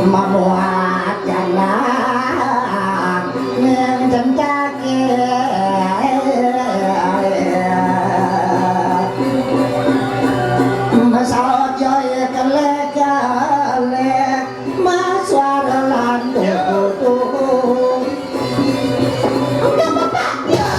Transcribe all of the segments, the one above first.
membuat jalan menjentaki masalah kelek-kelek maswara lan tuh enggak bapak ya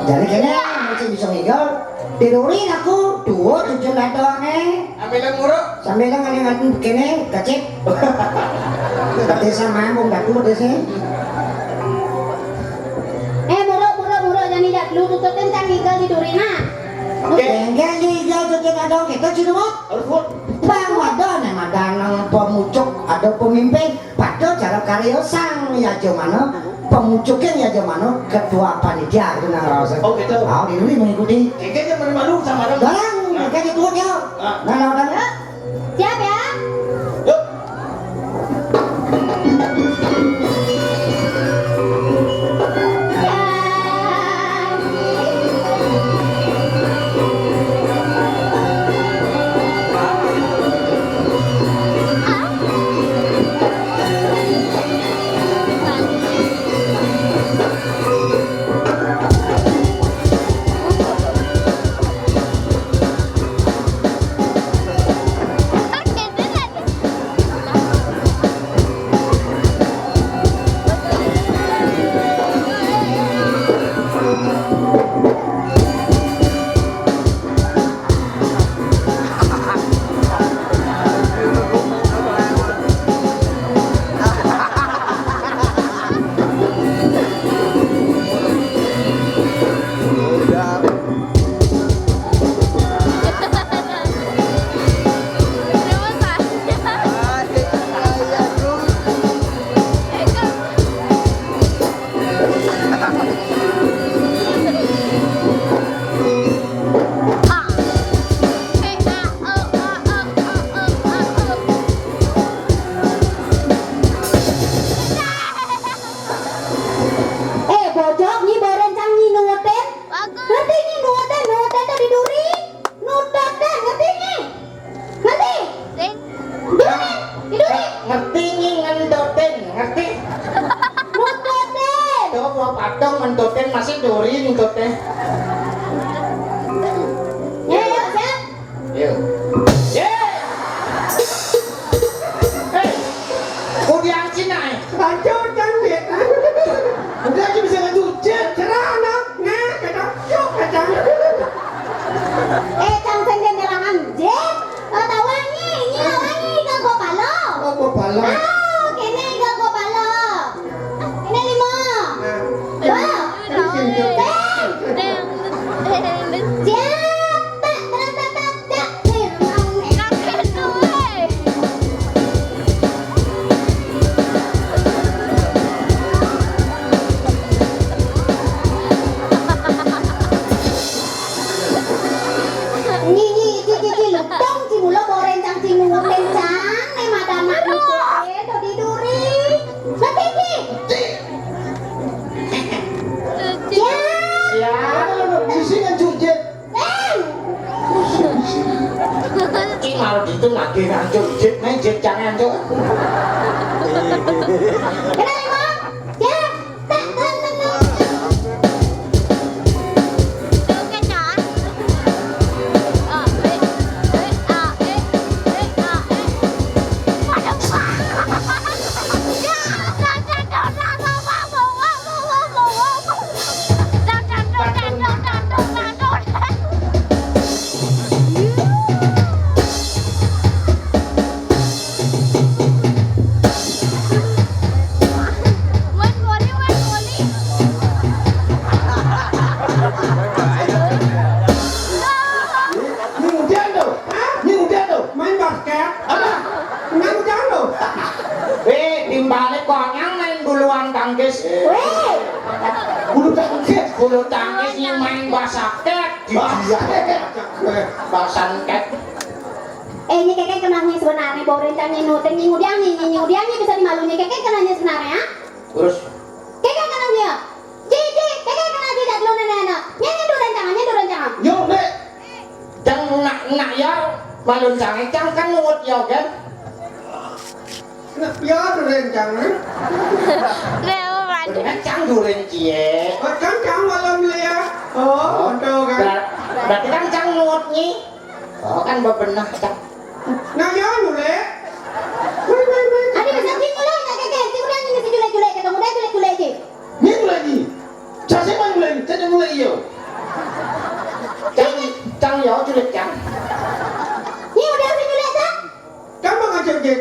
jadi kayaknya masih bisa ngigol tidurin aku dua tujuh doangnya sambil ngalir begini kecip berarti sama aku gak dulu deh sih buruk jangan tidak dulu tutupin kan ngigol tidurin enggak ngigol tujuh dong kita cuma bang wadon yang ada pemucuk ada pemimpin pada cara karya sang ya cuman pemucuknya ya zaman ketua panitia itu nang rasa. Oh gitu. Oh di sini mengikuti. Kayaknya malu sama orang. Orang kayak gitu aja. Nah, udah. Siap ya. Yuk. Ben masih duri nih teh. Ya, yuk, siap. Yuk. Udah Cina ya? Lanjut kan Việt. Udah aja bisa lanjut. Cerah anak. Nah, kata yuk kata. Cang senggen nerangan jet. Tawangi, ini lawangi ikan kopalo. Oh, kepala. Kene ikan kopalo. Ini lima. Dua. Siap. Tak, tak. Nyi, lutong ci mulo boren cang ci nguten cang. Nih madana itu diduri. Lagi. Siap. Ya. Sisi lanjut jet. Ini malah gitu lagi lanjut jet, main jet jangan lanjut. Kena lima. Siap. Tak. Ni hujan tuh. Ni hujan tuh. Main basket. Apa? Main hujan tuh. Timbalik kok yang main buluan tangkis. Weh. Bulu tangkis. Bulu tangkis yang main basket. Basket. Ini kekek kenanya sebenarnya boren cang nyinutin nyudiangnya bisa dimalunya kekek kenanya sebenarnya. Terus Kekek kenanya. Ji, kekek kenanya tidak dulu nenek. Nyanyi duren jangan. Yo, Dek. Cang nak ya balun cang kan nuwut ya kan. Nak biar rencang. Dengan cang duren cie. Kan cang malam lia. Oh, betul kan. Berarti kan cang nuwut nih. Oh kan bebenah cang. Nah, ya mulai. Adi bisa cing mulai nak kekek. Cing udah ini si julek ketemu dia julek ji. Ni mulai ni. Cak saya mulai. Cak mulai yo. Cang ya julit cang. Ini udah si julek cang. Kan mengajak jet.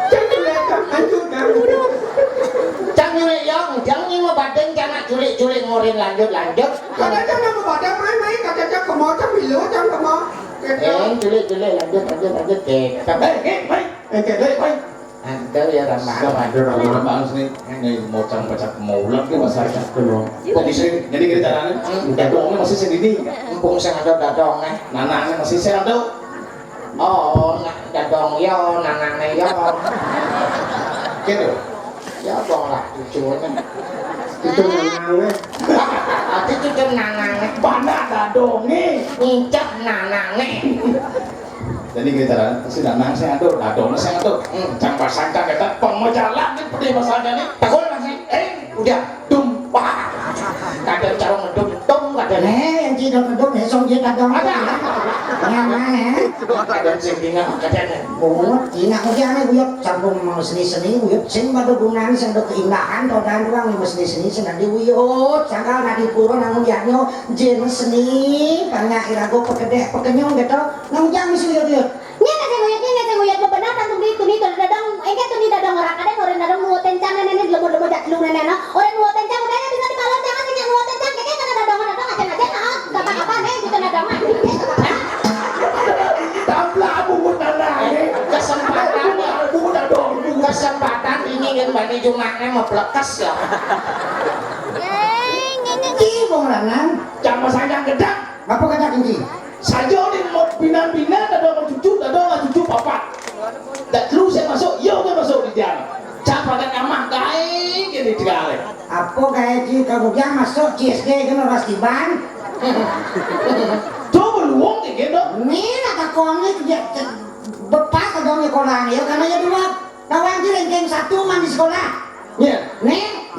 Cak mulai kan lanjut kan. Cang julit ya, jangan ni mau badan cang julit ngorin lanjut. Kada jangan mau pada main kata cak kemau cak bilu cak kemau. Julit lanjut. Baik. Baik. Anda ya ramah. Ada orang bang sini ini mau cang-cang maulan ke bahasa Jawa. Kok bisa jadi ceritanya? Dadongnya masih sendiri. Mumpung saya ada dadongnya. Nanangnya masih saya ada. Oh, dadong yo, nanangnya yo. Gitu. Ya bong lah cucunya. Itu nanangnya. Ati cucu nanangnya. Mana dadongnya? Ngincap nanangnya. Jadi ceritanya masih nanang saya ada, dadongnya saya ada. Cang pasang cang kita pemajalan nih pede masanya nih. Takut masih. Udah tumpah. Kadang cara ngedum kadang. Yang ci dong song ji kadang. Ada. Mana? Kadang sendingan kadang. Bumut, cina ujiannya buyok campur mau seni buyok sing pada gunaan sing do keindahan to dan ruang di seni sing di buyok cangkal nadi puro nang ujiannya jen seni banyak irago pekenyong gitu nang ujian misi buyok nya nang buyok bebenar tantung di dadang engke tu di dadang orang ada orang dadang nuoten cang nenek lebo jak lu nenek orang nuoten cang udahnya bisa dibalon jangan sing nuoten cang keke kana dadang aja kata-kata nih kita dadang mah Tabla bubut nanang. Kesempatan ini kan bani Jumatnya mau pelekas ya. Cibong lanang Cang pasang cang gedang. apa kata kunci Saja ni mau bina-bina ada orang cucu papat. Dan terus saya masuk, yo saya masuk di dalam. Cang pakai kamar kain gini digale. apa kayak ci kemudian masuk CSG kan orang tiban Coba luang ni gitu. ini nak konnya bepas ke dong sekolah ya karena ya dua kawan ci ranking 1 man di sekolah Ya. nih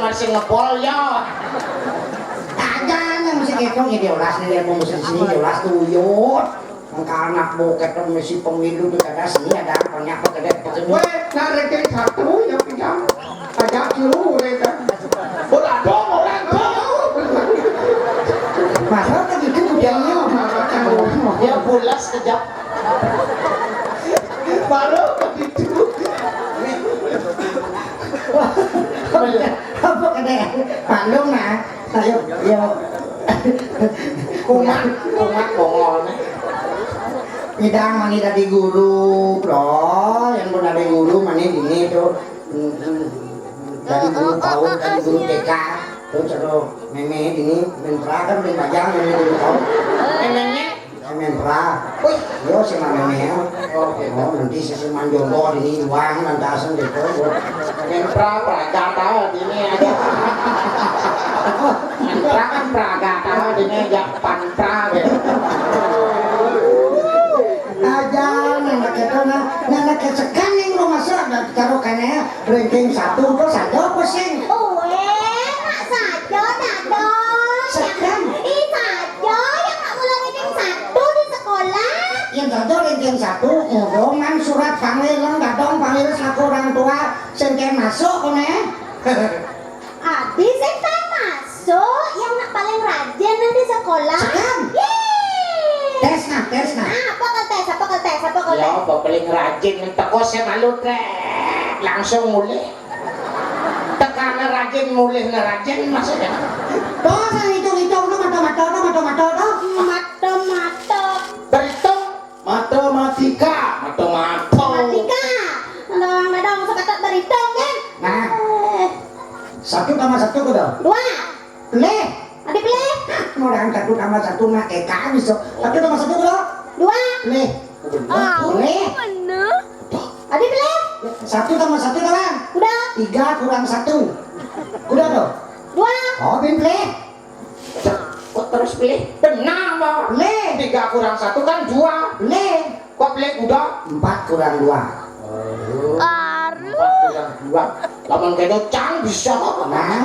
masih ngepol ya. Aja yang mesti gitu ya diolas nih yang mesti sini diolas tuyut. Maka anak boket tuh mesti pemilu tuh ada sini ada banyak pekerjaan pekerjaan. Weh, nak ranking 1 yang pinjam. Ajak seluruh mereka. Bola dong, bola dong. Masa kan itu budayanya. Dia bola sekejap. Baru begitu. Apa kata Bandung nah, ayo yo Kumat bongol nih. Bidang mani dari guru, bro, yang pun dari guru mani ini tuh dari guru PAUD, dari guru TK, terus ada meme ini mentra kan ben pajang ini guru PAUD, Memangnya? mentra, wih, yo sama meme ya, oh nanti sesi manjogo ini uang nanti asal gitu, Mentra Pragata ini aja. Mentra kan Pragata ini aja pantra gitu. aja nenek itu nenek kesekan yang rumah ada taruh kayaknya ranking 1 kok saja pusing Nak saja dadong. sekan Ih saja yang nak mulai ranking 1 di sekolah. yang satu ranking 1 ngomongan surat panggilan datang panggil selaku orang tua sengken masuk kone Adi saya masuk yang nak paling rajin nanti sekolah. Sekan. Yeay. tes nah Apa kau tes? Ya, paling rajin teko saya malu teh langsung mulai. Tekana rajin mulai rajin maksudnya. toh saya hitung tuh mata tuh Mata. Berhitung matematika. Matika. Dadong seketat berhitung kan? nah Eh, 1 tambah 1 udah 2. le Adi pilih. orang 1 tambah 1 mah eka bisa 1 tambah 1 udah 2. le le Adi pilih. 1 tambah 1 kawan Udah. 3 kurang 1 udah tuh 2. oh bin play Kok terus pilih? Benar mau. le 3 kurang 1 kan 2. le Kok pilih udah? 4 kurang 2 4 kurang 2. Lamun kedo cang bisa. nah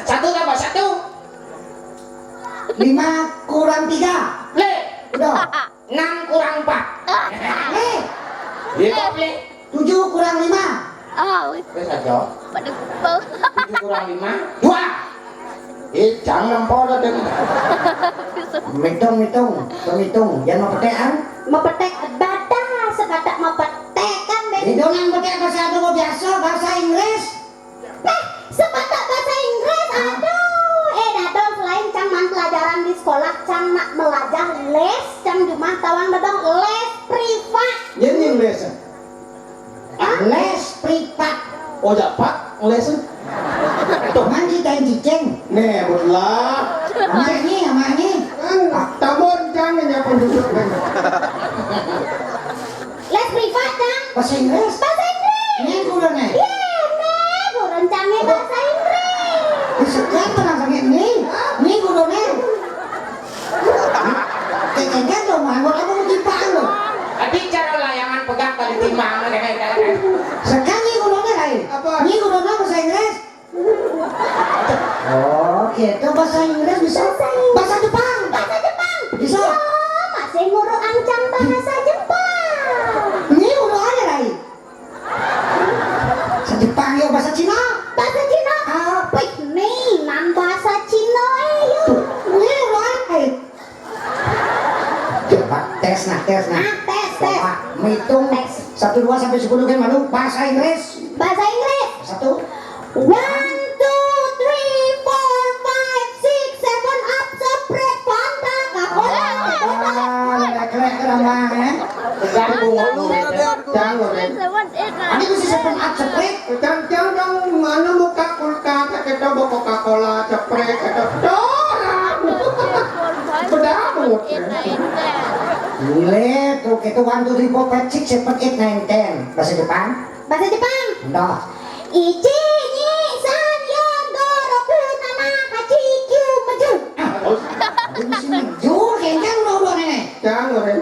1 tambah 1. 5 kurang 3 Le. udah 6 kurang 4. le Dia kok pilih? 7 kurang 5 Wes aja. 7 kurang 5. 2. Jangan pola deh. hitung jangan mau petekan Mepetek badan sebatak mepetek kan Ben. hidungan petek bahasa Inggris Sebatak bahasa Inggris. Aduh. Dadong selain cang man pelajaran di sekolah cang nak belajar les cang cuma tawang dadong les privat. Jadi yang biasa. les privat Oh dapat lesin. tuh man kita yang cicing Nih, belah. amanya Kan tabon jangan ya penduduk kan. Les privat cang. bahasa Inggris Bahasa Inggris. ini kuda nih Gurun cangnya bahasa Inggris. sekian orang sakit nih kuda nih kayaknya tuh manggut apa mau dipang loh Adi cara layangan pegang kali timbang kayak sekarang nih kuda nih lain Apa? nih kuda nih bahasa Inggris oh gitu bahasa Inggris bisa bahasa Jepang bisa Oh, masih ngurus ancang bahasa Jepang. ini udah ada lain bahasa Jepang ya bahasa Cina Bahasa Cina. Wih, nih nan bahasa Cina yuk. ini udah ada lain coba tes nah Tes. coba menghitung 1, 2 sampai 10 kan malu bahasa Inggris Bahasa Inggris. 1 1, 2, 3, 4, 5, 6, 7 up seprek pantang kakola. lek ramah ya pegang bunga Jangan. ini mesti sepen up sepret Jangan dong mana muka kulkas kita bawa Coca-Cola cepret kita dorang. Pedamut. le tuh gitu 1, 2, 3, 4, 5, 6, 7, 8, 9, 10 bahasa Jepang Bahasa Jepang. dah Ichi ni san yon goroku nana hachikyu maju. ini mesti jujur kayaknya udah nenek Jangan.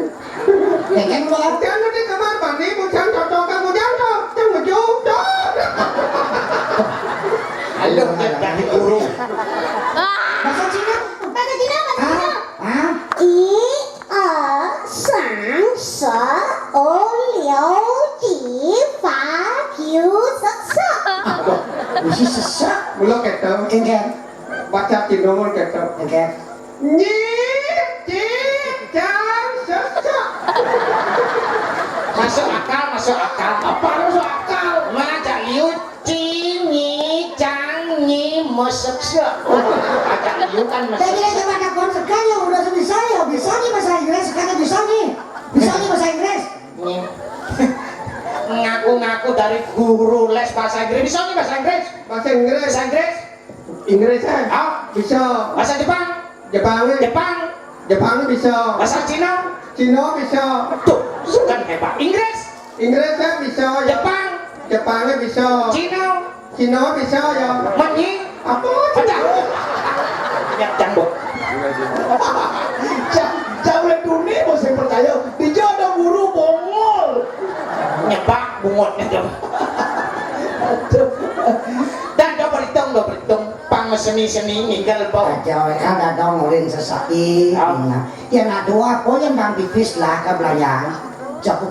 kayaknya udah Jangan di kamar mandi bukan cocok kamu jangan. Jangan jauh. Halo Si sesak. Mula keto. Engken. Baca Cina mul keto. Engken. Nyi, ci, cang, sesak. Masuk akal, masuk akal. Apa masuk akal? Macam liu cini cang ni masuk syak. Macam liu kan Saya masuk. kira cuma ada konsekan yang udah bisa ya. Bisa nih bahasa Inggris. Sekarang bisa nih. Bisa nih bahasa Inggris. Nih. Ngaku-ngaku dari guru les bahasa Inggris. Bisa nih bahasa Inggris? Bahasa Inggris. Bahasa Inggris? Inggris eh. Ah, Bisa. bahasa Jepang? Jepang eh. Jepang? Jepang bisa. Bahasa Cina? Cina bisa. Tuh, sudah hebat. Inggris? Inggris eh bisa ya. Jepang? Jepang eh bisa. Cina? Cina bisa ya. Manyi? Apa? Ada? Ya, jambok. Jangan dunia mau saya percaya. Dia ada guru bongol. Nyebak bungotnya dong. Dan do berhitung pang seni ninggal bau. Kacau kan ada ngulin sesaki. Ya nak dua ko yang bang tipis lah ke belayang. Cukup